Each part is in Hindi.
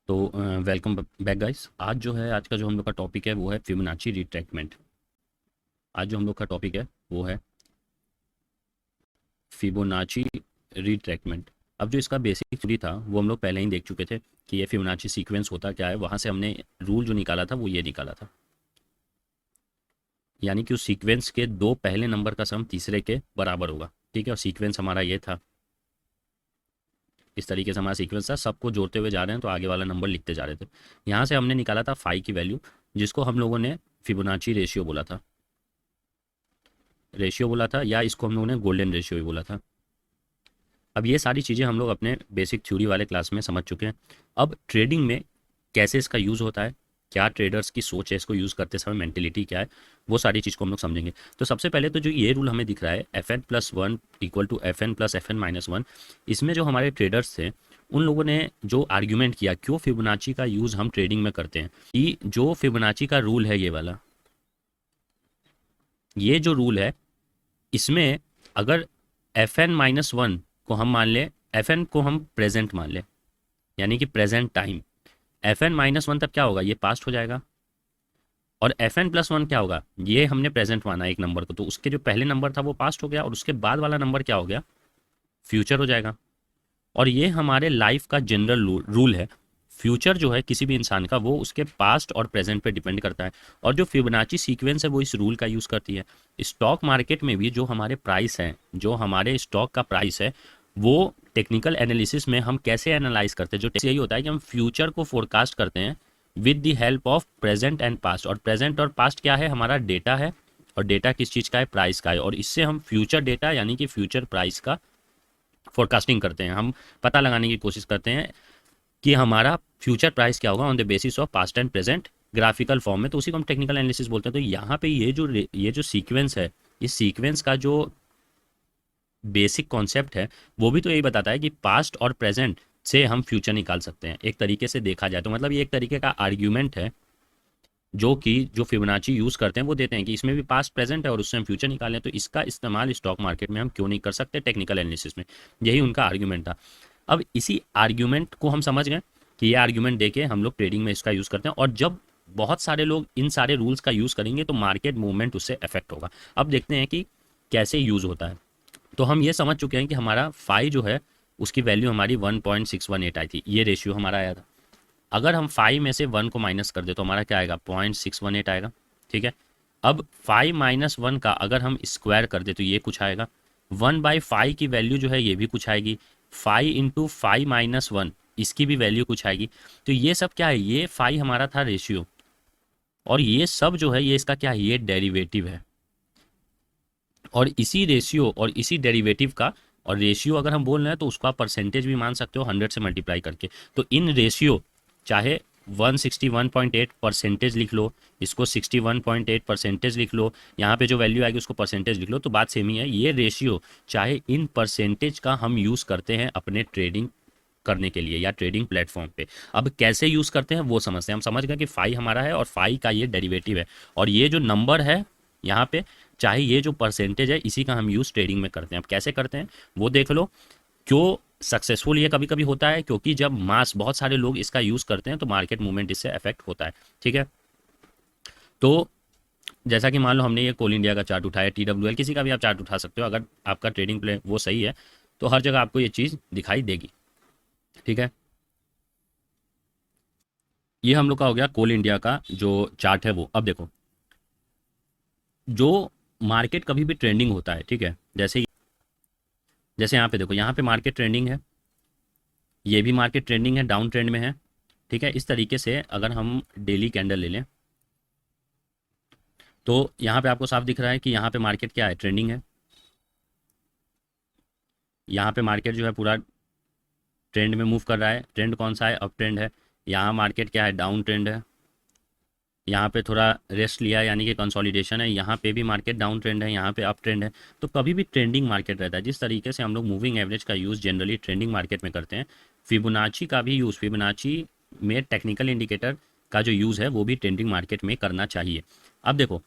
तो वेलकम बैक गाइस। आज का जो हम लोग का टॉपिक है वो है फिबोनाची रिट्रैक्टमेंट। आज जो हम लोग का टॉपिक है वो है फिबोनाची रिट्रैक्टमेंट। अब जो इसका बेसिक थ्योरी था वो हम लोग पहले ही देख चुके थे कि ये फिबोनाची सीक्वेंस होता क्या है। वहाँ से हमने रूल जो निकाला था वो ये निकाला था, यानी कि उस सीक्वेंस के दो पहले नंबर का सम तीसरे के बराबर होगा। ठीक है, और सीक्वेंस हमारा ये था, इस तरीके से हमारा सीक्वेंस था। सबको जोड़ते हुए जा रहे हैं तो आगे वाला नंबर लिखते जा रहे थे। यहाँ से हमने निकाला था फाई की वैल्यू, जिसको हम लोगों ने फिबोनाची रेशियो बोला था। या इसको हम लोगों ने गोल्डन रेशियो भी बोला था। अब ये सारी चीज़ें हम लोग अपने बेसिक थ्योरी वाले क्लास में समझ चुके हैं। अब ट्रेडिंग में कैसे इसका यूज़ होता है, क्या ट्रेडर्स की सोच है इसको यूज़ करते समय, मेंटेलिटी क्या है, वो सारी चीज़ को हम लोग समझेंगे। तो सबसे पहले तो जो ये रूल हमें दिख रहा है FN+1 इक्वल टू FN+FN-1, इसमें जो हमारे ट्रेडर्स थे उन लोगों ने जो आर्ग्यूमेंट किया क्यों फिबोनाची का यूज़ हम ट्रेडिंग में करते हैं, कि जो फिबोनाची का रूल है ये वाला, ये जो रूल है इसमें अगर FN-1 को हम मान लें, FN को हम प्रेजेंट मान लें, यानी कि प्रेजेंट टाइम, FN-1 तब क्या होगा, ये पास्ट हो जाएगा। और FN+1 क्या होगा, ये हमने प्रेजेंट माना एक नंबर को, तो उसके जो पहले नंबर था वो पास्ट हो गया और उसके बाद वाला नंबर क्या हो गया, फ्यूचर हो जाएगा। और ये हमारे लाइफ का जनरल रूल है। फ्यूचर जो है किसी भी इंसान का वो उसके पास्ट और प्रेजेंट पे डिपेंड करता है। और जो फिबोनाची सीक्वेंस है वो इस रूल का यूज़ करती है। स्टॉक मार्केट में भी जो हमारे प्राइस हैं, जो हमारे स्टॉक का प्राइस है, वो टेक्निकल एनालिसिस में हम कैसे एनालाइज करते हैं, जो यही होता है कि हम फ्यूचर को फोरकास्ट करते हैं with the help of present and past. और प्रेजेंट और पास्ट क्या है, हमारा डेटा है। और डेटा किस चीज़ का है, प्राइस का है। और इससे हम फ्यूचर डेटा यानी कि फ्यूचर प्राइस का फोरकास्टिंग करते हैं। हम पता लगाने की कोशिश करते हैं कि हमारा फ्यूचर प्राइस क्या होगा on the basis of past and present graphical form में। तो उसी को हम टेक्निकल एनालिसिस बोलते हैं। तो यहाँ पे ये जो सीक्वेंस है, इस सीक्वेंस का जो बेसिक कॉन्सेप्ट है वो भी तो यही बताता है कि पास्ट और प्रेजेंट से हम फ्यूचर निकाल सकते हैं। एक तरीके से देखा जाए तो मतलब ये एक तरीके का आर्ग्यूमेंट है जो फिबोनाची यूज़ करते हैं। वो देते हैं कि इसमें भी पास्ट प्रेजेंट है और उससे हम फ्यूचर निकालें, तो इसका इस्तेमाल स्टॉक मार्केट में हम क्यों नहीं कर सकते टेक्निकल एनालिसिस में। यही उनका आर्ग्यूमेंट था। अब इसी आर्ग्यूमेंट को हम समझ गए कि ये आर्ग्यूमेंट देके हम लोग ट्रेडिंग में इसका यूज़ करते हैं। और जब बहुत सारे लोग इन सारे रूल्स का यूज़ करेंगे तो मार्केट मूवमेंट उससे अफेक्ट होगा। अब देखते हैं कि कैसे यूज़ होता है। तो हम ये समझ चुके हैं कि हमारा फाई जो है उसकी वैल्यू हमारी 1.618 आई थी, ये रेशियो हमारा आया था। अगर हम 5 में से 1 को माइनस कर दे तो हमारा क्या आएगा, 0.618 आएगा। ठीक है, अब 5 - 1 का अगर हम स्क्वायर कर दे तो ये कुछ आएगा। 1/5 की वैल्यू जो है ये भी कुछ आएगी। 5 × 5 - 1 इसकी भी वैल्यू कुछ आएगी। तो ये सब क्या है, ये फाई हमारा था रेशियो। और ये सब जो है ये इसका क्या है, ये डेरिवेटिव है। और इसी रेशियो और इसी डेरिवेटिव का, और रेशियो अगर हम बोल रहे हैं तो उसका परसेंटेज भी मान सकते हो 100 से मल्टीप्लाई करके। तो इन रेशियो चाहे 161.8 परसेंटेज लिख लो, इसको 61.8 परसेंटेज लिख लो, यहाँ पे जो वैल्यू आएगी उसको परसेंटेज लिख लो, तो बात सेम ही है। ये रेशियो चाहे इन परसेंटेज का हम यूज़ करते हैं अपने ट्रेडिंग करने के लिए या ट्रेडिंग प्लेटफॉर्म पे। अब कैसे यूज़ करते हैं वो समझते हैं। हम समझ गए कि फाई हमारा है और फाई का ये डेरिवेटिव है। और ये जो नंबर है यहाँ पे, चाहे ये जो परसेंटेज है, इसी का हम यूज़ ट्रेडिंग में करते हैं। अब कैसे करते हैं वो देख लो। क्यों सक्सेसफुल ये कभी कभी होता है, क्योंकि जब मास बहुत सारे लोग इसका यूज़ करते हैं तो मार्केट मूवमेंट इससे अफेक्ट होता है। ठीक है, तो जैसा कि मान लो हमने ये कोल इंडिया का चार्ट उठाया, TWL किसी का भी आप चार्ट उठा सकते हो। अगर आपका ट्रेडिंग प्ले वो सही है तो हर जगह आपको ये चीज़ दिखाई देगी। ठीक है, ये हम लोग का हो गया कोल इंडिया का जो चार्ट है वो। अब देखो, जो मार्केट कभी भी ट्रेंडिंग होता है, ठीक है, जैसे जैसे यहाँ पे देखो, यहाँ पे मार्केट ट्रेंडिंग है, ये भी मार्केट ट्रेंडिंग है, डाउन ट्रेंड में है। ठीक है, इस तरीके से अगर हम डेली कैंडल ले लें तो यहाँ पे आपको साफ दिख रहा है कि यहाँ पे मार्केट क्या है, ट्रेंडिंग है। यहाँ पे मार्केट जो है पूरा ट्रेंड में मूव कर रहा है। ट्रेंड कौन सा है, अप ट्रेंड है। यहाँ मार्केट क्या है, डाउन ट्रेंड है। यहाँ पे थोड़ा रेस्ट लिया है यानी कि कंसोलिडेशन है। यहाँ पे भी मार्केट डाउन ट्रेंड है, यहाँ पे अप ट्रेंड है। तो कभी भी ट्रेंडिंग मार्केट रहता है। जिस तरीके से हम लोग मूविंग एवरेज का यूज़ जनरली ट्रेंडिंग मार्केट में करते हैं, फिबोनाची का भी यूज़, फिबोनाची में टेक्निकल इंडिकेटर का जो यूज़ है वो भी ट्रेंडिंग मार्केट में करना चाहिए। अब देखो,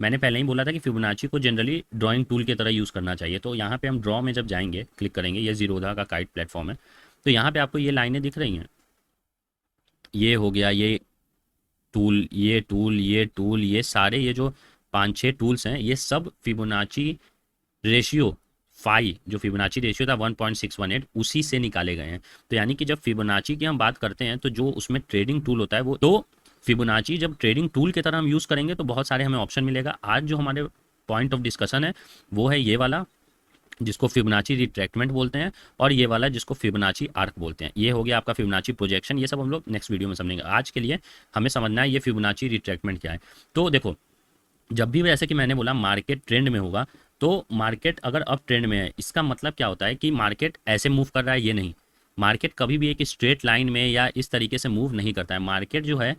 मैंने पहले ही बोला था कि फिबोनाची को जनरली ड्राइंग टूल की तरह यूज़ करना चाहिए। तो यहाँ पे हम ड्रॉ में जब जाएंगे, क्लिक करेंगे, ये जीरोधा का काइट प्लेटफॉर्म है। तो यहाँ पे आपको ये लाइनें दिख रही हैं, ये हो गया, ये टूल, ये टूल, ये टूल, ये सारे ये जो 5-6 टूल्स हैं, ये सब फिबोनाची रेशियो फाई, जो फिबोनाची रेशियो था 1.618, उसी से निकाले गए हैं। तो यानी कि जब फिबोनाची की हम बात करते हैं तो जो उसमें ट्रेडिंग टूल होता है वो, तो फिबोनाची जब ट्रेडिंग टूल की तरह हम यूज़ करेंगे तो बहुत सारे हमें ऑप्शन मिलेगा। आज जो हमारे पॉइंट ऑफ डिस्कशन है वो है ये वाला, जिसको फिबोनाची रिट्रैक्टमेंट बोलते हैं, और ये वाला जिसको फिबोनाची आर्क बोलते हैं। ये हो गया आपका फिबोनाची प्रोजेक्शन। ये सब हम लोग नेक्स्ट वीडियो में समझेंगे। आज के लिए हमें समझना है ये फिबोनाची रिट्रैक्टमेंट क्या है। तो देखो, जब भी जैसे कि मैंने बोला मार्केट ट्रेंड में होगा, तो मार्केट अगर अप ट्रेंड में है, इसका मतलब क्या होता है कि मार्केट ऐसे मूव कर रहा है, ये नहीं। मार्केट कभी भी एक स्ट्रेट लाइन में या इस तरीके से मूव नहीं करता है। मार्केट जो है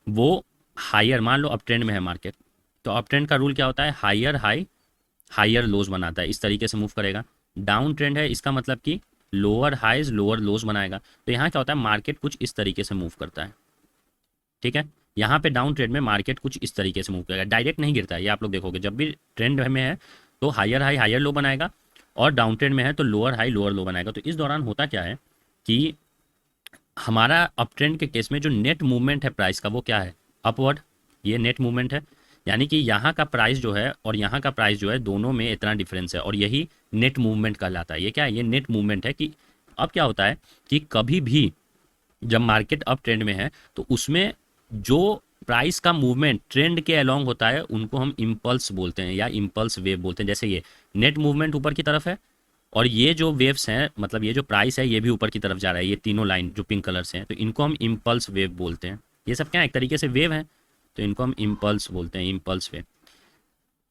वो हायर, मान लो अप ट्रेंड में है मार्केट, तो अप ट्रेंड का रूल क्या होता है, हायर हाई हायर लोज बनाता है, इस तरीके से मूव करेगा। डाउन ट्रेंड है, इसका मतलब कि लोअर हाइज लोअर लोज बनाएगा। तो यहाँ क्या होता है, मार्केट कुछ इस तरीके से मूव करता है, ठीक है। यहाँ पे डाउन ट्रेंड में मार्केट कुछ इस तरीके से मूव करेगा, डायरेक्ट नहीं गिरता है। ये आप लोग देखोगे, जब भी ट्रेंड में है तो हायर हाई हायर लो बनाएगा, और डाउन ट्रेंड में है तो लोअर हाई लोअर लो बनाएगा। तो इस दौरान होता क्या है कि हमारा अप ट्रेंड के केस में जो नेट मूवमेंट है प्राइस का वो क्या है, अपवर्ड। ये नेट मूवमेंट है, यानी कि यहाँ का प्राइस जो है और यहाँ का प्राइस जो है, दोनों में इतना डिफरेंस है, और यही नेट मूवमेंट कहलाता है। ये क्या है, ये नेट मूवमेंट है। कि अब क्या होता है कि कभी भी जब मार्केट अप ट्रेंड में है तो उसमें जो प्राइस का मूवमेंट ट्रेंड के अलोंग होता है उनको हम इम्पल्स बोलते हैं या इम्पल्स वेव बोलते हैं। जैसे ये नेट मूवमेंट ऊपर की तरफ है, और ये जो वेव्स हैं, मतलब ये जो प्राइस है ये भी ऊपर की तरफ जा रहा है, ये तीनों लाइन जो पिंक कलर से हैं, तो इनको हम इम्पल्स वेव बोलते हैं। ये सब क्या है, एक तरीके से वेव है, तो इनको हम इम्पल्स बोलते हैं, इम्पल्स वेव।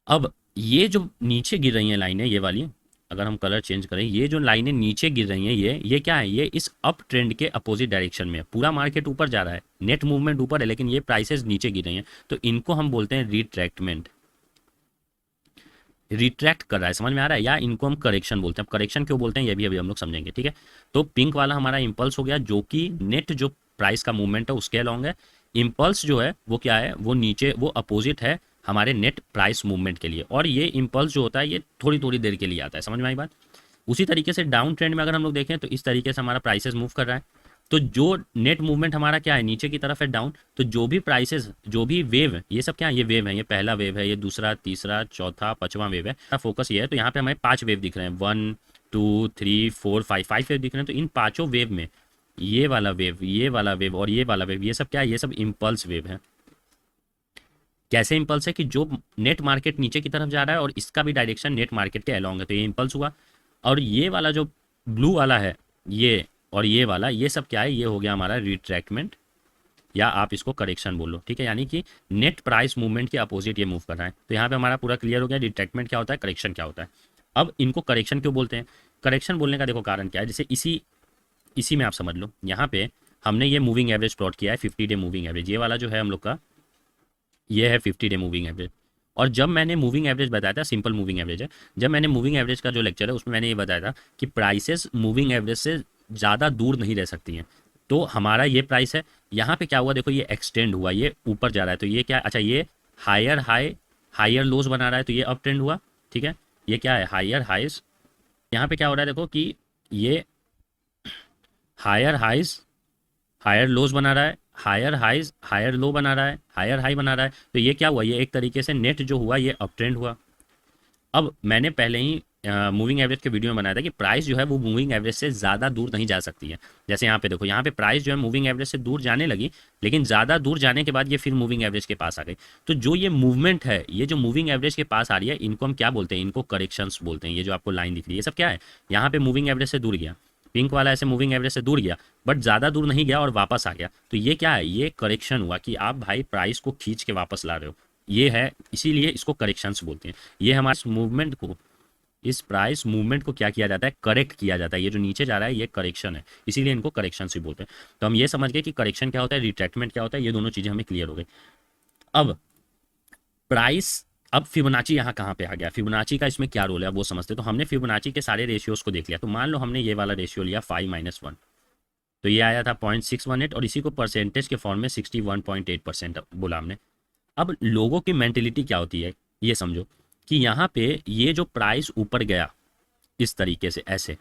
अब ये जो नीचे गिर रही हैं लाइनें, ये वाली, अगर हम कलर चेंज करें, ये जो लाइनें नीचे गिर रही हैं, ये क्या है, ये इस अप ट्रेंड के अपोजिट डायरेक्शन में है। पूरा मार्केट ऊपर जा रहा है, नेट मूवमेंट ऊपर है, लेकिन ये प्राइसेस नीचे गिर रही हैं, तो इनको हम बोलते हैं रिट्रैक्टमेंट। रिट्रैक्ट कर रहा है, समझ में आ रहा है, या इनको हम करेक्शन बोलते हैं। करेक्शन क्यों बोलते हैं ये भी अभी हम लोग समझेंगे, ठीक है। तो पिंक वाला हमारा इम्पल्स हो गया, जो कि नेट जो प्राइस का मूवमेंट है उसके अलॉन्ग है। इम्पल्स जो है वो क्या है, वो नीचे, वो अपोजिट है हमारे नेट प्राइस मूवमेंट के लिए। और ये इम्पल्स जो होता है ये थोड़ी थोड़ी देर के लिए आता है, समझ में आई बात। उसी तरीके से डाउन ट्रेंड में अगर हम लोग देखें तो इस तरीके से हमारा प्राइसेस मूव कर रहा है, तो जो नेट मूवमेंट हमारा क्या है, नीचे की तरफ है, डाउन। तो जो भी प्राइसेस, जो भी वेव, ये सब क्या है, ये वेव है, ये पहला वेव है, ये दूसरा, तीसरा, चौथा, पांचवा वेव है। फोकस ये है, तो यहाँ पे हमें 5 वेव दिख रहे हैं, 1 2 3 4 5 वेव दिख रहे हैं। तो इन पांचों वेव में ये वाला वेव, ये वाला वेव और ये वाला वेव, ये सब क्या है, ये सब इम्पल्स वेव है। कैसे इम्पल्स है कि जो नेट मार्केट नीचे की तरफ जा रहा है और इसका भी डायरेक्शन नेट मार्केट के अलॉन्ग है, तो ये इम्पल्स हुआ। और ये वाला जो ब्लू वाला है, ये और ये वाला, ये सब क्या है, ये हो गया हमारा रिट्रैक्टमेंट, या आप इसको करेक्शन बोलो, ठीक है। यानी कि नेट प्राइस मूवमेंट के अपोजिट ये मूव कर रहा है। तो यहाँ पे हमारा पूरा क्लियर हो गया रिट्रैक्टमेंट क्या होता है, करेक्शन क्या होता है। अब इनको करेक्शन क्यों बोलते हैं, करेक्शन बोलने का देखो कारण क्या है, जैसे इसी में आप समझ लो, यहाँ पे हमने ये मूविंग एवरेज प्लॉट किया है, 50 डे मूविंग एवरेज, ये वाला जो है हम लोग का, ये है 50 डे मूविंग एवरेज। और जब मैंने मूविंग एवरेज बताया था, सिंपल मूविंग एवरेज है, जब मैंने मूविंग एवरेज का जो लेक्चर है उसमें मैंने ये बताया था कि प्राइसेस मूविंग एवरेज से ज़्यादा दूर नहीं रह सकती हैं। तो हमारा ये प्राइस है, यहाँ पे क्या हुआ, देखो ये एक्सटेंड हुआ, ये ऊपर जा रहा है, तो ये क्या, अच्छा ये हायर हाई हायर लोज बना रहा है, तो ये अप ट्रेंड हुआ, ठीक है। ये क्या है, हायर हाइज, यहाँ पे क्या हो रहा है, देखो कि ये हायर हाइज हायर लोज बना रहा है, हायर हाइज हायर लो बना रहा है, हायर हाई बना रहा है। तो ये क्या हुआ, ये एक तरीके से नेट जो हुआ ये अप ट्रेंड हुआ। अब मैंने पहले ही मूविंग एवरेज के वीडियो में बनाया था कि प्राइस जो है वो मूविंग एवरेज से ज़्यादा दूर नहीं जा सकती है। जैसे यहाँ पे देखो, यहाँ पे प्राइस जो है मूविंग एवरेज से दूर जाने लगी, लेकिन ज़्यादा दूर जाने के बाद ये फिर मूविंग एवरेज के पास आ गई। तो जो ये मूवमेंट है, ये जो मूविंग एवरेज के पास आ रही है, इनको हम क्या बोलते हैं, इनको करेक्शंस बोलते हैं। ये जो आपको लाइन दिख रही है, ये सब क्या है, यहाँ पे मूविंग एवरेज से दूर गया, पिंक वाला ऐसे मूविंग एवरेज से दूर गया, बट ज़्यादा दूर नहीं गया और वापस आ गया। तो ये क्या है, ये करेक्शन हुआ कि आप भाई प्राइस को खींच के वापस ला रहे हो, ये है, इसीलिए इसको करेक्शंस बोलते हैं। ये हमारे मूवमेंट को, इस प्राइस मूवमेंट को क्या किया जाता है, करेक्ट किया जाता है। ये जो नीचे जा रहा है ये करेक्शन है, इसीलिए इनको करेक्शन भी बोलते हैं। तो हम ये समझ गए कि करेक्शन क्या होता है, रिट्रैक्टमेंट क्या होता है, ये दोनों चीज़ें हमें क्लियर हो गई। अब प्राइस, अब फिबोनाची यहाँ कहाँ पे आ गया, फिबोनाची का इसमें क्या रोल है, अब वो समझते। तो हमने फिबोनाची के सारे रेशियोज को देख लिया। तो मान लो हमने ये वाला रेशियो लिया 5-1, तो ये आया था 0.618, और इसी को परसेंटेज के फॉर्म में 61.8% बोला हमने। अब लोगों की मेंटेलिटी क्या होती है, ये समझो कि यहाँ पे ये जो प्राइस ऊपर गया इस तरीके से, ऐसे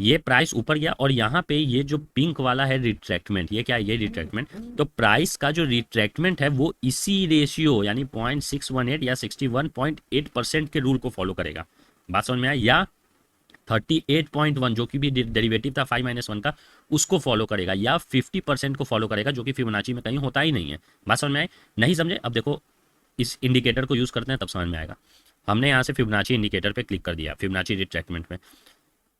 ये प्राइस ऊपर गया और यहाँ पे ये जो पिंक वाला है रिट्रैक्टमेंट, ये क्या है, ये रिट्रैक्टमेंट। तो प्राइस का जो रिट्रैक्टमेंट है वो इसी रेशियो यानी 0.618 या 61.8% के रूल को फॉलो करेगा। बात समझ में आया? या 38.1 जो कि भी डेरिवेटिव था 5 - 1 का, उसको फॉलो करेगा, या 50% को फॉलो करेगा जो कि फिबोनाची में कहीं होता ही नहीं है। बात समझ में आई? नहीं समझे? अब देखो इस इंडिकेटर को यूज करते हैं तब समझ में आएगा। हमने यहाँ से फिबोनाची इंडिकेटर पे क्लिक कर दिया, फिबोनाची रिट्रैक्टमेंट में।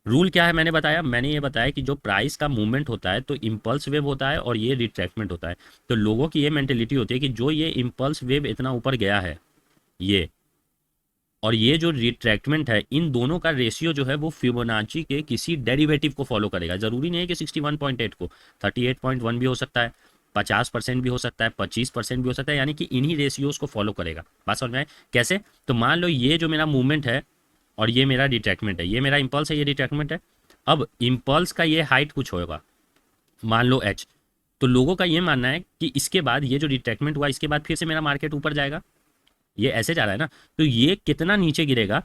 रूल क्या है मैंने ये बताया कि जो प्राइस का मूवमेंट होता है तो इम्पल्स वेव होता है और ये रिट्रैक्टमेंट होता है। तो लोगों की ये मेंटेलिटी होती है कि जो ये इम्पल्स वेव इतना ऊपर गया है ये, और ये जो रिट्रैक्टमेंट है, इन दोनों का रेशियो जो है वो फिबोनाची के किसी डेरिवेटिव को फॉलो करेगा। जरूरी नहीं है कि 61.8 को, 38.1 भी हो सकता है, 50% भी हो सकता है, 25% भी हो सकता है, यानी कि इन्हीं रेशियोज को फॉलो करेगा। बात समझ में आए? कैसे? तो मान लो ये जो मेरा मूवमेंट है और ये मेरा रिट्रैक्टमेंट है, ये मेरा इम्पल्स है, ये रिट्रैक्टमेंट है। अब इम्पल्स का ये हाइट कुछ होगा, मान लो एच। तो लोगों का ये मानना है कि इसके बाद ये जो रिट्रैक्टमेंट हुआ, इसके बाद फिर से मेरा मार्केट ऊपर जाएगा, ये ऐसे जा रहा है ना, तो ये कितना नीचे गिरेगा,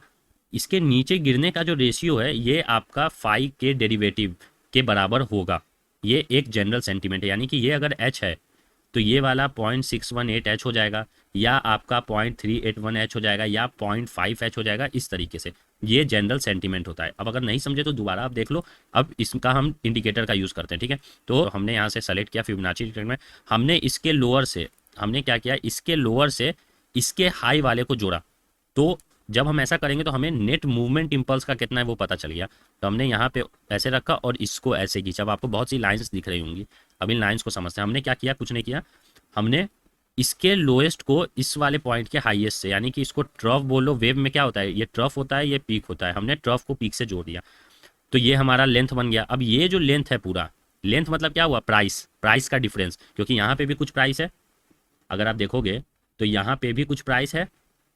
इसके नीचे गिरने का जो रेशियो है ये आपका 5 के डेरिवेटिव के बराबर होगा। ये एक जनरल सेंटीमेंट है, यानी कि ये अगर एच है तो ये वाला 0.618 एच हो जाएगा, या आपका 0.381 एच हो जाएगा, या 0.5 एच हो जाएगा, इस तरीके से। ये जनरल सेंटीमेंट होता है। अब अगर नहीं समझे तो दोबारा आप देख लो। अब इसका हम इंडिकेटर का यूज़ करते हैं, ठीक है। तो हमने यहाँ से सेलेक्ट किया फिबोनाची में, हमने इसके लोअर से, हमने क्या किया, इसके लोअर से इसके हाई वाले को जोड़ा। तो जब हम ऐसा करेंगे तो हमें नेट मूवमेंट इंपल्स का कितना है वो पता चल गया। तो हमने यहाँ पे ऐसे रखा और इसको ऐसे खींचा। अब आपको बहुत सी लाइंस दिख रही होंगी, अब इन लाइंस को समझते हैं। हमने क्या किया, कुछ नहीं किया, हमने इसके लोएस्ट को इस वाले पॉइंट के हाईएस्ट से, यानी कि इसको ट्रफ बोलो। वेव में क्या होता है, ये ट्रफ होता है, ये पीक होता है, हमने ट्रफ को पीक से जोड़ दिया। तो ये हमारा लेंथ बन गया। अब ये जो लेंथ है पूरा, लेंथ मतलब क्या हुआ, प्राइस, प्राइस का डिफरेंस, क्योंकि यहाँ पे भी कुछ प्राइस है, अगर आप देखोगे तो यहाँ पे भी कुछ प्राइस है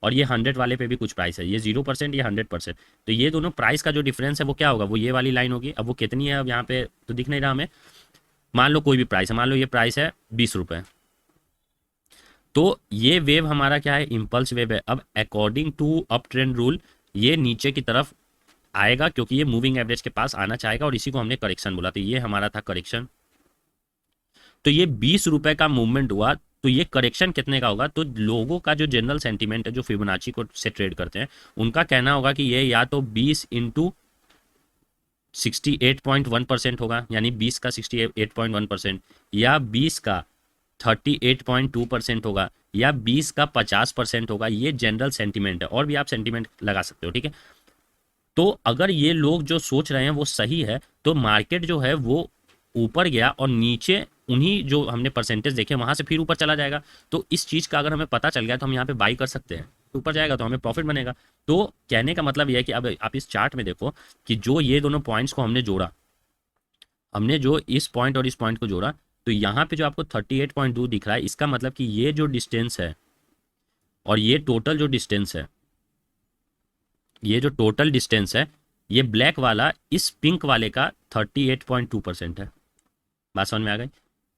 और ये 100 वाले पे भी कुछ प्राइस है, ये 0%, ये 100%। तो ये दोनों प्राइस का जो डिफरेंस है वो क्या होगा, वो ये वाली लाइन होगी। अब वो कितनी है, अब यहाँ पे तो दिख नहीं रहा हमें। मान लो कोई भी प्राइस है, मान लो ये प्राइस है 20 रुपये, तो ये वेव हमारा क्या है, इम्पल्स वेव है। अब according to up trend rule ये नीचे की तरफ आएगा, क्योंकि ये मूविंग एवरेज के पास आना चाहेगा, और इसी को हमने करेक्शन बोला। तो ये हमारा था करेक्शन। तो ये 20 रुपए का मूवमेंट हुआ, तो ये करेक्शन कितने का होगा। तो लोगों का जो जनरल सेंटीमेंट है, जो फिबोनाची को से ट्रेड करते हैं, उनका कहना होगा कि ये या तो 20 इंटू 68.1% होगा, यानी 20 का 68.1%, या 20 का 38.2% होगा, या 20 का 50% होगा। ये जनरल सेंटीमेंट है, और भी आप सेंटीमेंट लगा सकते हो, ठीक है। तो अगर ये लोग जो सोच रहे हैं वो सही है, तो मार्केट जो है वो ऊपर गया और नीचे उन्हीं जो हमने परसेंटेज देखे वहां से फिर ऊपर चला जाएगा। तो इस चीज का अगर हमें पता चल गया तो हम यहाँ पे बाई कर सकते हैं, ऊपर जाएगा तो हमें प्रॉफिट बनेगा। तो कहने का मतलब यह है कि अब आप इस चार्ट में देखो कि जो ये दोनों पॉइंट्स को हमने जोड़ा, हमने जो इस पॉइंट और इस पॉइंट को जोड़ा, तो यहाँ पे जो आपको 38.2 दिख रहा है, इसका मतलब कि ये जो डिस्टेंस है और ये टोटल जो डिस्टेंस है, ये जो टोटल डिस्टेंस है, ये ब्लैक वाला इस पिंक वाले का 38.2% है। बात समझ में आ गई?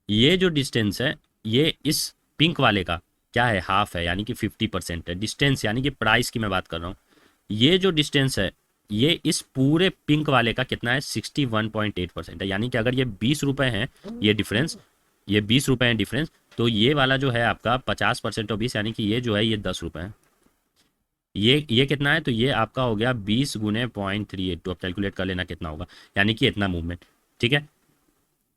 ये जो डिस्टेंस है ये इस पिंक वाले का क्या है, हाफ है, यानी कि 50% है डिस्टेंस, यानी कि प्राइस की मैं बात कर रहा हूँ। ये जो डिस्टेंस है ये इस पूरे पिंक वाले का कितना है, 61.8% है। यानी कि अगर ये 20 रुपए हैं ये डिफरेंस, ये 20 रुपए है डिफरेंस, तो ये वाला जो है आपका 50% और 20, यानी कि ये जो है ये 10 रुपए है। ये कितना है, तो ये आपका हो गया 20 गुने 0.38। तो आप कैलकुलेट कर लेना कितना होगा, यानी कि इतना मूवमेंट, ठीक है।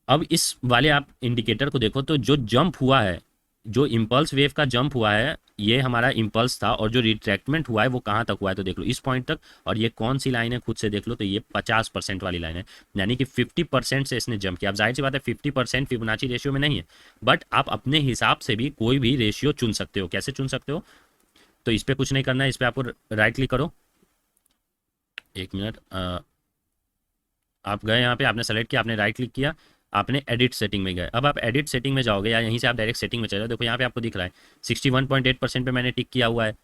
अब इस वाले आप इंडिकेटर को देखो, तो जो जंप हुआ है, जो इम्पल्स वेव का जंप हुआ है, ये हमारा इम्पल्स था, और जो रिट्रैक्टमेंट हुआ है वो कहाँ तक हुआ है, तो देख लो इस पॉइंट तक। और ये कौन सी लाइन है खुद से देख लो, तो ये 50% वाली लाइन है, यानी कि 50% से इसने जंप किया। अब जाहिर सी बात है 50% फिबोनाची रेशियो में नहीं है, बट आप अपने हिसाब से भी कोई भी रेशियो चुन सकते हो। कैसे चुन सकते हो, तो इस पर कुछ नहीं करना है, इस पर आपको राइट क्लिक करो। एक मिनट, आप गए यहाँ पे, आपने सेलेक्ट किया, आपने राइट क्लिक किया, आपने एडिट सेटिंग में गए। अब आप एडिट सेटिंग में जाओगे, या यहीं से आप डायरेक्ट सेटिंग में चले जाओ। देखो यहाँ पे आपको दिख रहा है 61.8% पे मैंने टिक किया हुआ है,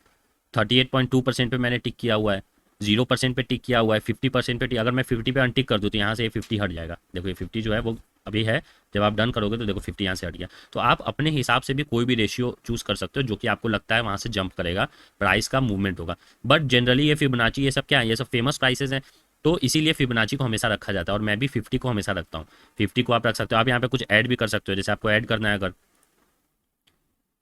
38.2% पे मैंने टिक किया हुआ है, 0% पे टिक किया हुआ है, 50% पे टिक। अगर मैं 50 पे अनटिक कर दूँ तो यहाँ से ये 50 हट जाएगा। देखो ये 50 जो है वो अभी है, जब आप डन करोगे तो देखो 50 यहाँ से हट गया। तो आप अपने हिसाब से भी कोई भी रेशियो चूज कर सकते हो जो कि आपको लगता है वहाँ से जंप करेगा, प्राइस का मूवमेंट होगा। बट जनरली ये फिबोनाची ये सब क्या है, ये सब फेमस प्राइसेस हैं, तो इसीलिए फिबोनाची को हमेशा रखा जाता है, और मैं भी 50 को हमेशा रखता हूँ। 50 को आप रख सकते हो। आप यहाँ पे कुछ ऐड भी कर सकते हो, जैसे आपको ऐड करना है,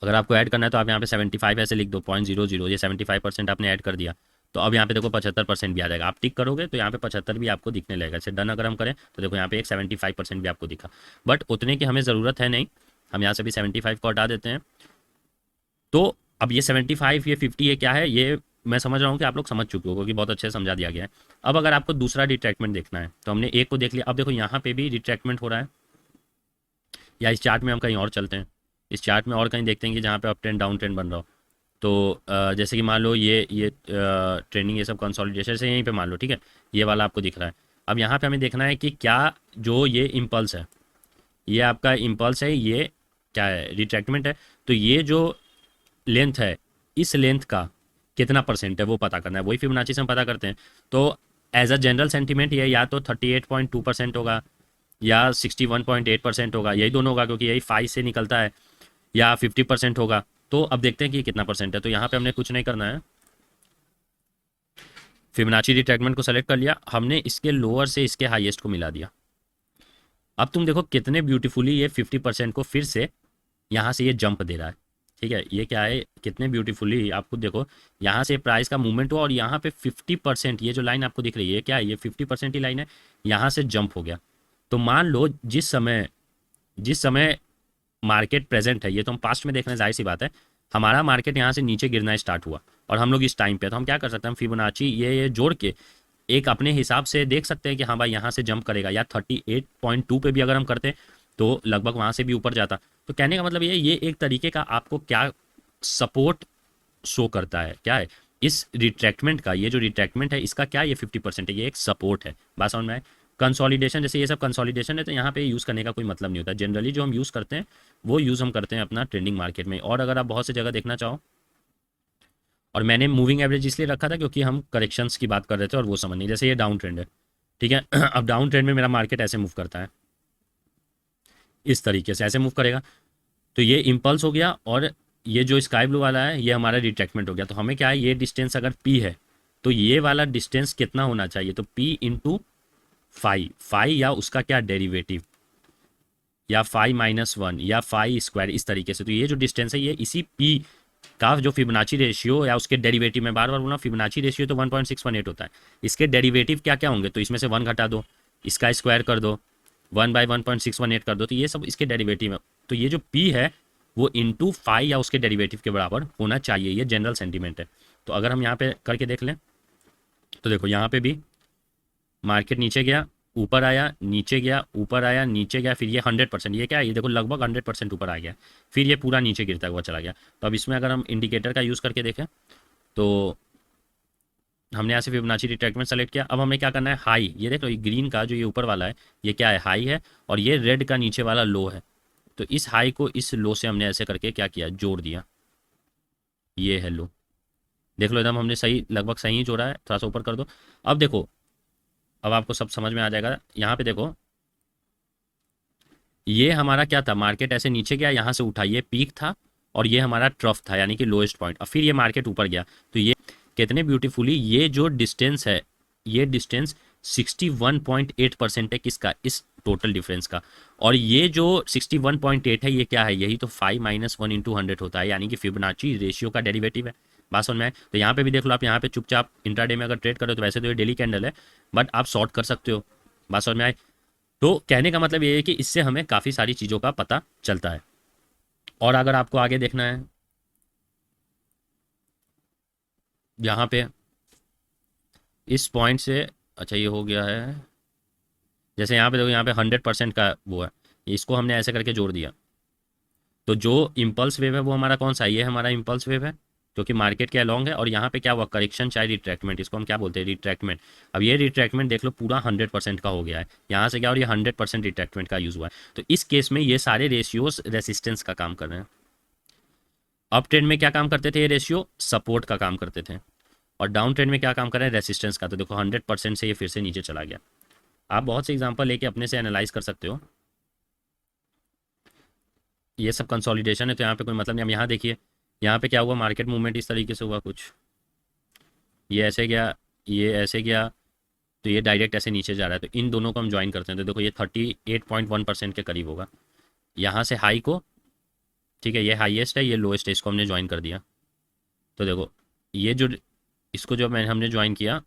अगर आपको ऐड करना है तो आप यहाँ पे 75 ऐसे लिख दो, 0.00, ये 75% आपने ऐड कर दिया। तो अब यहाँ पे देखो 75% भी आ जाएगा। आप टिक करोगे तो यहाँ पे 75 भी आपको दिखने लगेगा। इसे डन अगर हम करें तो देखो यहाँ पे एक 75% भी आपको दिखा, बट उतने की हमें ज़रूरत है नहीं। हम यहाँ से भी 75 को हटा देते हैं। तो अब ये 75, ये 50, ये क्या है, ये मैं समझ रहा हूँ कि आप लोग समझ चुके हो, क्योंकि बहुत अच्छे से समझा दिया गया है। अब अगर आपको दूसरा रिट्रैक्टमेंट देखना है तो हमने एक को देख लिया, अब देखो यहाँ पे भी रिट्रैक्टमेंट हो रहा है, या इस चार्ट में हम कहीं और चलते हैं, इस चार्ट में और कहीं देखते हैं कि जहाँ पे अप ट्रेंड डाउन ट्रेंड बन रहा हो। तो जैसे कि मान लो ये ट्रेंडिंग ये सब कंसोलिडेशन से यहीं पे मान लो, ठीक है, ये वाला आपको दिख रहा है। अब यहाँ पे हमें देखना है कि क्या जो ये इम्पल्स है, ये आपका इम्पल्स है, ये क्या है, रिट्रैक्टमेंट है। तो ये जो लेंथ है, इस लेंथ का कितना परसेंट है वो पता करना है, वही फिबोनाची से हम पता करते हैं। तो एज अ जनरल सेंटीमेंट ये या तो 38.2% होगा या 61.8% होगा, यही दोनों होगा, क्योंकि यही 5 से निकलता है, या 50% होगा। तो अब देखते हैं कि कितना परसेंट है। तो यहाँ पे हमने कुछ नहीं करना है, फिबोनाची रिट्रैक्टमेंट को सेलेक्ट कर लिया हमने, इसके लोअर से इसके हाईएस्ट को मिला दिया। अब तुम देखो कितने ब्यूटीफुली ये 50% को फिर से यहाँ से ये जंप दे रहा है, ठीक है। ये क्या है, कितने ब्यूटीफुली आप खुद देखो, यहाँ से प्राइस का मूवमेंट हुआ और यहाँ पे 50%, ये जो लाइन आपको दिख रही है क्या है, ये 50% ही लाइन है, यहाँ से जंप हो गया। तो मान लो जिस समय मार्केट प्रेजेंट है, ये तो हम पास्ट में देख रहे हैं, जाहिर सी बात है, हमारा मार्केट यहाँ से नीचे गिरना स्टार्ट हुआ और हम लोग इस टाइम पे, तो हम क्या कर सकते हैं, हम फिबोनाची ये जोड़ के एक अपने हिसाब से देख सकते हैं कि हाँ भाई यहाँ से जंप करेगा, या 38.2 पे भी अगर हम करते तो लगभग वहाँ से भी ऊपर जाता। तो कहने का मतलब ये एक तरीके का आपको क्या सपोर्ट शो करता है, क्या है इस रिट्रैक्टमेंट का, ये जो रिट्रैक्टमेंट है इसका क्या, ये 50% है, ये एक सपोर्ट है। बात समझ में आए। कंसोलिडेशन, जैसे ये सब कंसोलिडेशन है, तो यहाँ पे यूज़ करने का कोई मतलब नहीं होता। जनरली जो हम यूज़ करते हैं वो यूज़ हम करते हैं अपना ट्रेंडिंग मार्केट में। और अगर आप बहुत सी जगह देखना चाहो, और मैंने मूविंग एवरेज इसलिए रखा था क्योंकि हम करेक्शंस की बात कर रहे थे और वो समझ नहीं, जैसे ये डाउन ट्रेंड है, ठीक है। अब डाउन ट्रेंड में मेरा मार्केट ऐसे मूव करता है, इस तरीके से ऐसे मूव करेगा। तो ये इम्पल्स हो गया, और ये जो स्काई ब्लू वाला है ये हमारा रिट्रैक्टमेंट हो गया। तो हमें क्या है, ये डिस्टेंस अगर पी है तो ये वाला डिस्टेंस कितना होना चाहिए, तो पी इंटू फाइव या उसका क्या डेरिवेटिव, या 5-1 या 5 स्क्वायर, इस तरीके से। तो ये जो डिस्टेंस है ये इसी पी का जो फिबोनाची रेशियो या उसके डेरिवेटिव में, बार बार बोला फिबोनाची रेशियो तो 1.618 होता है, इसके डेरिवेटिव क्या क्या होंगे, तो इसमें से 1 घटा दो, इसका स्क्वायर कर दो, 1/1.618 कर दो, तो ये सब इसके डेरिवेटिव है। तो ये जो पी है वो इंटू 5 या उसके डेरिवेटिव के बराबर होना चाहिए, ये जनरल सेंटीमेंट है। तो अगर हम यहाँ पे करके देख लें तो देखो यहाँ पे भी मार्केट नीचे गया, ऊपर आया, नीचे गया, ऊपर आया, नीचे गया, फिर ये 100%, ये क्या है, ये देखो लगभग 100% ऊपर आ गया, फिर ये पूरा नीचे गिरता हुआ चला गया। तो अब इसमें अगर हम इंडिकेटर का यूज़ करके देखें तो हमने यहाँ से फिबोनाची रिट्रैक्टमेंट सेलेक्ट किया। अब हमें क्या करना है, हाई, ये देख लो, ये ग्रीन का जो ये ऊपर वाला है ये क्या है, हाई है, और ये रेड का नीचे वाला लो है। तो इस हाई को इस लो से हमने ऐसे करके क्या किया, जोड़ दिया, ये है लो, देख लो एकदम हमने सही, लगभग सही ही जोड़ा है। थोड़ा सा ऊपर कर दो। अब देखो, अब आपको सब समझ में आ जाएगा। यहाँ पे देखो, ये हमारा क्या था, मार्केट ऐसे नीचे गया, यहाँ से उठा, ये पीक था और ये हमारा ट्रफ था, यानी कि लोएस्ट पॉइंट। और फिर ये मार्केट ऊपर गया। तो ये कितने ब्यूटीफुली, ये जो डिस्टेंस है, ये डिस्टेंस 61.8% है किसका, इस टोटल डिफरेंस का। और ये जो 61.8 है ये क्या है, यही तो 5-1 × 100 होता है, यानी कि फिबोनाची रेशियो का डेरिवेटिव है। बात समझ में आए। तो यहाँ पे भी देख लो, आप यहाँ पे चुपचाप इंट्राडे में अगर ट्रेड करो तो वैसे तो ये डेली कैंडल है, बट आप शॉर्ट कर सकते हो। बात समझ में आए। तो कहने का मतलब ये है कि इससे हमें काफ़ी सारी चीज़ों का पता चलता है। और अगर आपको आगे देखना है, यहाँ पे इस पॉइंट से, अच्छा ये हो गया है, जैसे यहाँ पे देखो, यहाँ पे 100% का वो है, इसको हमने ऐसे करके जोड़ दिया। तो जो इम्पल्स वेव है वो हमारा कौन सा है, ये हमारा इम्पल्स वेव है, क्योंकि मार्केट के अलॉन्ग है। और यहाँ पे क्या हुआ, करेक्शन चाहे रिट्रैक्टमेंट, इसको हम क्या बोलते हैं, रिट्रैक्टमेंट। अब ये रिट्रैक्टमेंट देख लो पूरा 100% का हो गया है, यहाँ से क्या, और ये 100% रिट्रैक्टमेंट का यूज़ हुआ है। तो इस केस में ये सारे रेशियोज रेसिस्टेंस का काम कर रहे हैं। अप ट्रेंड में क्या काम करते थे, ये रेशियो सपोर्ट का काम करते थे, और डाउन ट्रेंड में क्या काम कर रहे हैं, रेसिस्टेंस का। तो देखो 100% से ये फिर से नीचे चला गया। आप बहुत से एग्जांपल लेके अपने से एनालाइज कर सकते हो। ये सब कंसोलिडेशन है तो यहाँ पे कोई मतलब नहीं। अब यहाँ देखिए, यहाँ पे क्या हुआ, मार्केट मूवमेंट इस तरीके से हुआ कुछ, ये ऐसे गया, ये ऐसे गया, तो ये डायरेक्ट ऐसे नीचे जा रहा है, तो इन दोनों को हम ज्वाइन करते हैं तो देखो ये 38.1% के करीब होगा यहाँ से हाई को। ठीक है, ये हाईएस्ट है, ये लोएस्ट है, इसको हमने ज्वाइन कर दिया। तो देखो ये जो इसको जो हमने ज्वाइन किया,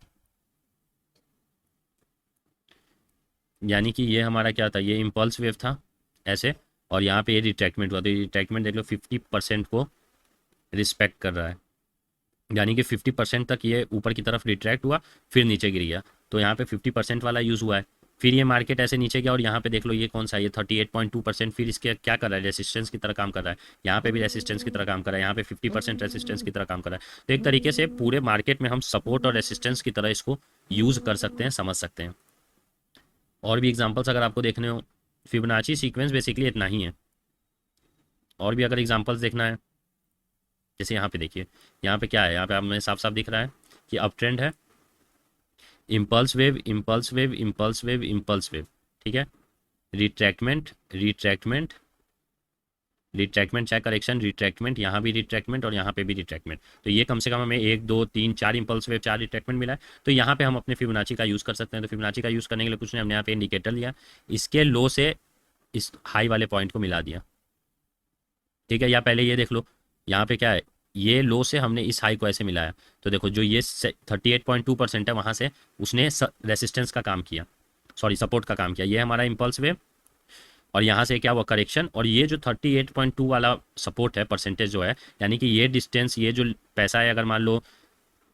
यानी कि ये हमारा क्या था, ये इम्पल्स वेव था ऐसे, और यहाँ पे ये रिट्रैक्टमेंट हुआ। तो ये रिट्रैक्टमेंट देख लो 50% को रिस्पेक्ट कर रहा है, यानी कि 50% तक ये ऊपर की तरफ रिट्रैक्ट हुआ, फिर नीचे गिर गया। तो यहाँ पे 50% वाला यूज़ हुआ है। फिर ये मार्केट ऐसे नीचे गया और यहाँ पे देख लो ये कौन सा है, ये 38.2%। फिर इसके क्या कर रहा है, रेसिस्टेंस की तरह काम कर रहा है। यहाँ पे भी रेसिस्टेंस की तरह काम कर रहा है, यहाँ पे 50% रेसिस्टेंस की तरह काम कर रहा है। तो एक तरीके से पूरे मार्केट में हम सपोर्ट और रेसिस्टेंस की तरह इसको यूज़ कर सकते हैं, समझ सकते हैं। और भी एग्जाम्पल्स अगर आपको देखने हो, फिबोनाची सीक्वेंस बेसिकली इतना ही है। और भी अगर एग्जाम्पल्स देखना है, जैसे यहाँ पे देखिए, यहाँ पे क्या है, यहाँ पे हमें साफ साफ दिख रहा है कि अप ट्रेंड है, impulse wave impulse wave impulse wave impulse wave, ठीक है, रिट्रैक्टमेंट रिट्रैक्टमेंट रिट्रैक्टमेंट, चाहे करेक्शन, रिट्रैक्टमेंट, यहाँ भी रिट्रैक्टमेंट और यहाँ पे भी रिट्रैक्टमेंट। तो ये कम से कम हमें 1 2 3 4 इम्पल्स वेव, 4 रिट्रैक्टमेंट मिला है। तो यहाँ पे हम अपने फिबोनाची का यूज़ कर सकते हैं। तो फिबोनाची का यूज़ करने के लिए कुछ नहीं, हमने यहाँ पे इंडिकेटर लिया, इसके लो से इस हाई वाले पॉइंट को मिला दिया। ठीक है, या पहले ये देख लो, यहाँ पे क्या है, ये लो से हमने इस हाई को ऐसे मिलाया। तो देखो जो ये 38.2% है, वहाँ से उसने रेसिस्टेंस का काम किया, सॉरी सपोर्ट का काम किया। ये हमारा इम्पल्स वेव, और यहाँ से क्या हुआ, करेक्शन। और ये जो 38.2 वाला सपोर्ट है, परसेंटेज जो है, यानी कि ये डिस्टेंस, ये जो पैसा है, अगर मान लो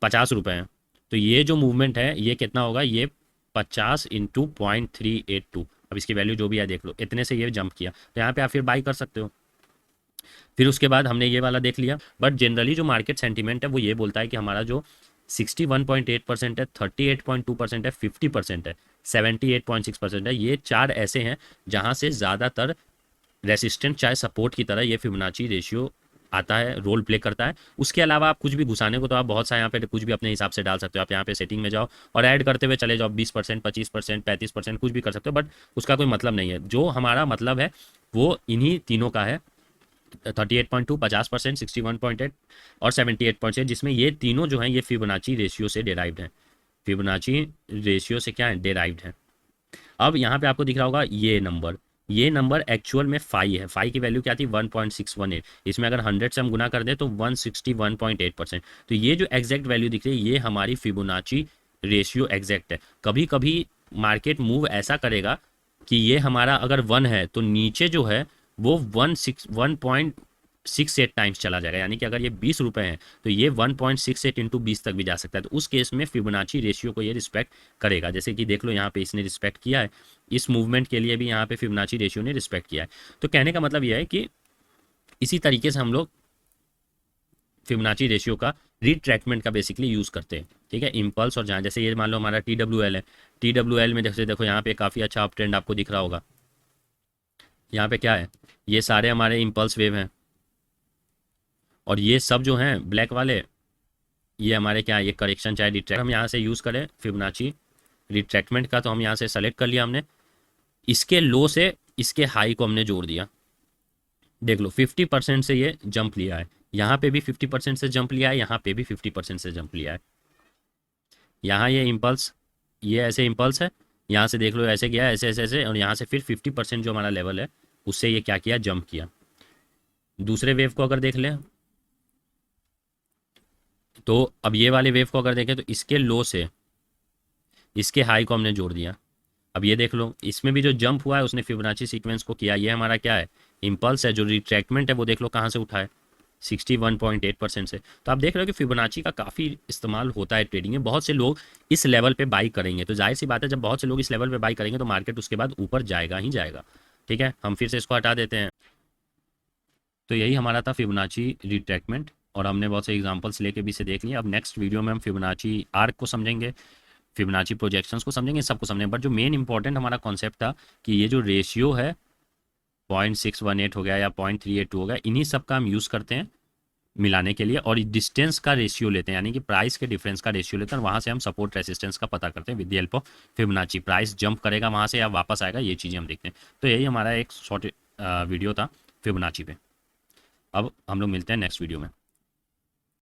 50 रुपये है, तो ये जो मूवमेंट है ये कितना होगा, ये 50 इंटू 0.382। अब इसकी वैल्यू जो भी है देख लो, इतने से ये जंप किया। तो यहाँ पे आप फिर बाई कर सकते हो। फिर उसके बाद हमने ये वाला देख लिया। बट जनरली जो मार्केट सेंटीमेंट है वो ये बोलता है कि हमारा जो 61.8% है, 38.2% है, 50% है, 78.6% है, ये चार ऐसे हैं जहां से ज़्यादातर रेसिस्टेंट चाहे सपोर्ट की तरह ये फिबोनाची रेशियो आता है, रोल प्ले करता है। उसके अलावा आप कुछ भी घुसाने को तो आप बहुत सा यहाँ पे कुछ भी अपने हिसाब से डाल सकते हो। आप यहाँ पे सेटिंग में जाओ और ऐड करते हुए चले जाओ, 20%, 25%, 35%, कुछ भी कर सकते हो, बट उसका कोई मतलब नहीं है। जो हमारा मतलब है वो इन्हीं तीनों का है, 38.2, 50%, 61.8 और 78.8, जिसमें ये तीनों जो हैं ये फिबोनाची रेशियो से डेराइव्ड हैं। फिबोनाची रेशियो से क्या है, डेराइव्ड है। अब यहाँ पे आपको दिख रहा होगा ये नंबर एक्चुअल में फाई है। फाई की वैल्यू क्या थी, 1.618। इसमें अगर 100 से हम गुना कर दें तो 161.8%। तो ये जो एग्जैक्ट वैल्यू दिख रही है ये हमारी फिबोनाची रेशियो एग्जैक्ट है। कभी कभी मार्केट मूव ऐसा करेगा कि ये हमारा अगर 1 है तो नीचे जो है वो 1.68 टाइम्स चला जाएगा, यानी कि अगर ये 20 रुपए हैं तो ये 1.68 इंटू 20 तक भी जा सकता है। तो उस केस में फिबोनाची रेशियो को ये रिस्पेक्ट करेगा। जैसे कि देख लो यहाँ पे इसने रिस्पेक्ट किया है, इस मूवमेंट के लिए भी यहाँ पे फिबोनाची रेशियो ने रिस्पेक्ट किया है। तो कहने का मतलब यह है कि इसी तरीके से हम लोग फिबोनाची रेशियो का रिट्रैक्टमेंट का बेसिकली यूज़ करते हैं। ठीक है, इम्पल्स और जहाँ, जैसे ये मान लो हमारा TWL है, TWL में जैसे देखो यहाँ पे काफ़ी अच्छा अप ट्रेंड आपको दिख रहा होगा। यहाँ पे क्या है, ये सारे हमारे इम्पल्स वेव हैं, और ये सब जो हैं ब्लैक वाले ये हमारे क्या है, ये करेक्शन चाहे रिट्रैक्ट। हम यहाँ से यूज़ करें फिबोनाची रिट्रैक्टमेंट का, तो हम यहाँ से सेलेक्ट कर लिया हमने, इसके लो से इसके हाई को हमने जोड़ दिया। देख लो 50% से ये जंप लिया है, यहाँ पे भी 50% से जंप लिया है, यहाँ पे भी 50% से जंप लिया है। यहाँ ये इम्पल्स, ये ऐसे इम्पल्स है, यहाँ से देख लो ऐसे गया, ऐसे ऐसे ऐसे, और यहाँ से फिर 50% जो हमारा लेवल है उससे ये क्या किया, जंप किया। दूसरे वेव को अगर देख लें तो अब ये वाले वेव को अगर देखें तो इसके लो से इसके हाई को हमने जोड़ दिया। अब ये देख लो इसमें भी जो जंप हुआ है उसने फिबोनाची सीक्वेंस को किया। ये हमारा क्या है, इम्पल्स है। जो रिट्रैक्टमेंट है वो देख लो कहाँ से उठा है, 61.8% से। तो आप देख रहे हो कि फिबोनाची का काफ़ी इस्तेमाल होता है ट्रेडिंग में। बहुत से लोग इस लेवल पे बाई करेंगे, तो जाहिर सी बात है जब बहुत से लोग इस लेवल पे बाई करेंगे तो मार्केट उसके बाद ऊपर जाएगा ही जाएगा। ठीक है, हम फिर से इसको हटा देते हैं। तो यही हमारा था फिबोनाची रिट्रैक्टमेंट, और हमने बहुत से एग्जांपल्स लेके भी इसे देख लिया। अब नेक्स्ट वीडियो में हम फिबोनाची आर्क को समझेंगे, फिबोनाची प्रोजेक्शंस को समझेंगे, सबको समझेंगे। बट जो मेन इंपॉर्टेंट हमारा कॉन्सेप्ट था कि ये जो रेशियो है 0.618 हो गया या 0.382 हो गया, इन्हीं सब का हम यूज़ करते हैं मिलाने के लिए, और डिस्टेंस का रेशियो लेते हैं, यानी कि प्राइस के डिफरेंस का रेशियो लेते हैं, वहाँ से हम सपोर्ट रेसिस्टेंस का पता करते हैं with the help of Fibonacci. Price jump करेगा वहाँ से या वापस आएगा, ये चीज़ें हम देखते हैं। तो यही हमारा एक शॉर्ट वीडियो था फिबोनाची पे। अब हम लोग मिलते हैं नेक्स्ट वीडियो में।